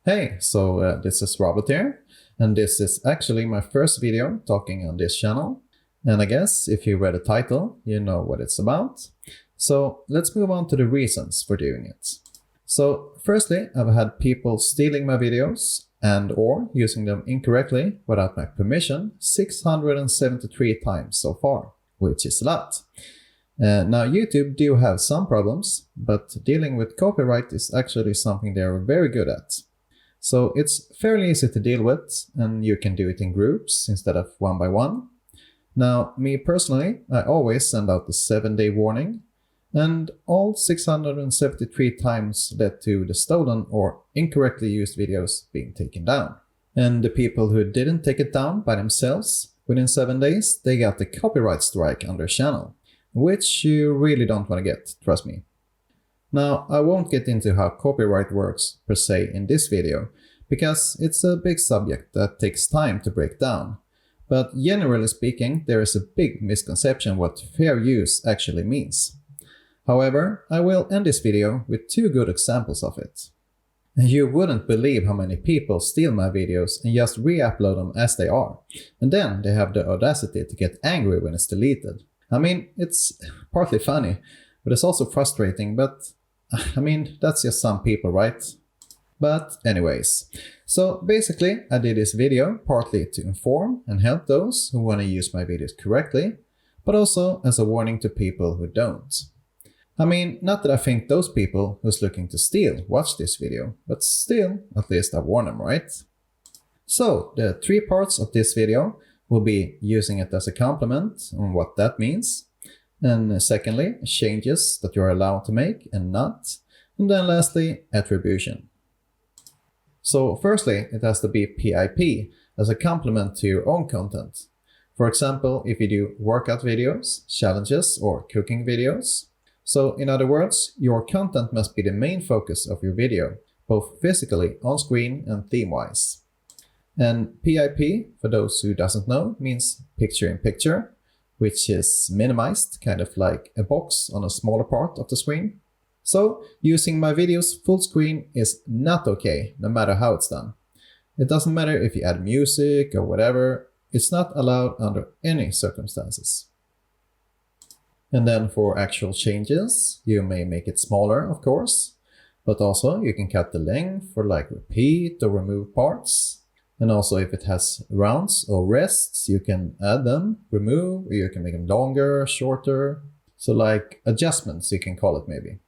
Hey, this is Robert here, and this is actually my first video talking on this channel. And I guess if you read the title, you know what it's about. So let's move on to the reasons for doing it. So firstly, I've had people stealing my videos and or using them incorrectly without my permission 673 times so far, which is a lot. Now YouTube do have some problems, but dealing with copyright is actually something they're very good at. So it's fairly easy to deal with, and you can do it in groups instead of one by one. Now, me personally, I always send out the 7-day warning, and all 673 times led to the stolen or incorrectly used videos being taken down. And the people who didn't take it down by themselves within 7 days, they got the copyright strike on their channel, which you really don't want to get, trust me. Now, I won't get into how copyright works per se in this video, because it's a big subject that takes time to break down. But generally speaking, there is a big misconception what fair use actually means. However, I will end this video with 2 good examples of it. You wouldn't believe how many people steal my videos and just re-upload them as they are, and then they have the audacity to get angry when it's deleted. I mean, it's partly funny, but it's also frustrating, but I mean, that's just some people, right? But anyways, so basically I did this video partly to inform and help those who want to use my videos correctly, but also as a warning to people who don't. I mean, not that I think those people who's looking to steal watch this video, but still, at least I warn them, right? So, the 3 parts of this video will be using it as a compliment and what that means. And secondly, changes that you're allowed to make and not. And then lastly, attribution. So firstly, it has to be PIP as a complement to your own content. For example, if you do workout videos, challenges, or cooking videos. So in other words, your content must be the main focus of your video, both physically, on screen, and theme-wise. And PIP, for those who doesn't know, means picture in picture, which is minimized, kind of like a box on a smaller part of the screen. So, using my videos full screen is not okay, no matter how it's done. It doesn't matter if you add music or whatever, it's not allowed under any circumstances. And then for actual changes, you may make it smaller, of course, but also you can cut the length for like repeat or remove parts. And also if it has rounds or rests, you can add them, remove, or you can make them longer, shorter. So like adjustments, you can call it maybe.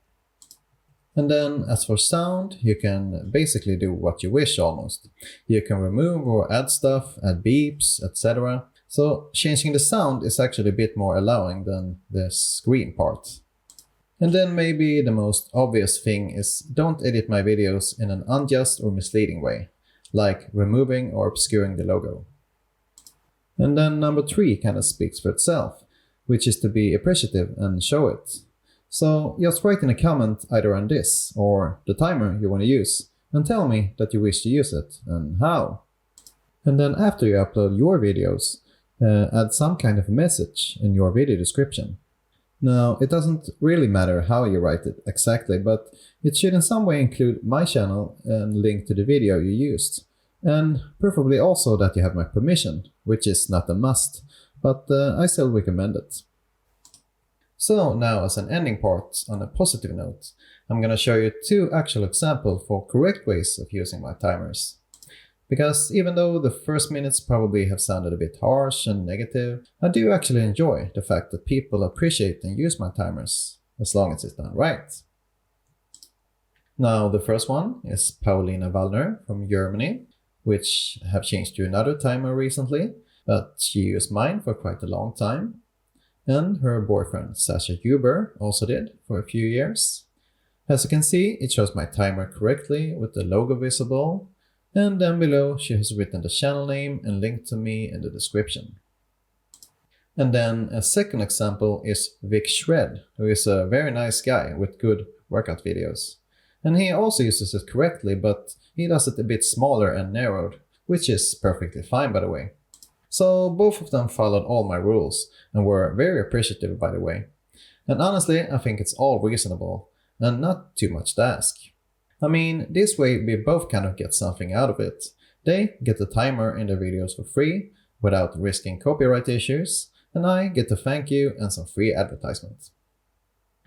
And then as for sound, you can basically do what you wish almost. You can remove or add stuff, add beeps, etc. So changing the sound is actually a bit more allowing than the screen part. And then maybe the most obvious thing is don't edit my videos in an unjust or misleading way, like removing or obscuring the logo. And then number 3 kind of speaks for itself, which is to be appreciative and show it. So just write in a comment either on this or the timer you want to use and tell me that you wish to use it and how. And then after you upload your videos, add some kind of message in your video description. Now, it doesn't really matter how you write it exactly, but it should in some way include my channel and link to the video you used. And preferably also that you have my permission, which is not a must, but I still recommend it. So now as an ending part on a positive note, I'm gonna show you 2 actual examples for correct ways of using my timers. Because even though the first minutes probably have sounded a bit harsh and negative, I do actually enjoy the fact that people appreciate and use my timers, as long as it's done right. Now the first one is Paulina Wallner from Germany, which have changed to another timer recently, but she used mine for quite a long time. And her boyfriend Sasha Huber also did for a few years. As you can see, it shows my timer correctly with the logo visible. And then below she has written the channel name and link to me in the description. And then a second example is Vic Shred, who is a very nice guy with good workout videos. And he also uses it correctly, but he does it a bit smaller and narrowed, which is perfectly fine by the way. So both of them followed all my rules and were very appreciative by the way. And honestly, I think it's all reasonable and not too much to ask. I mean, this way we both kind of get something out of it. They get the timer in their videos for free, without risking copyright issues, and I get to thank you and some free advertisements.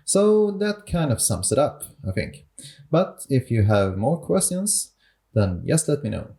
So that kind of sums it up, I think. But if you have more questions, then just let me know.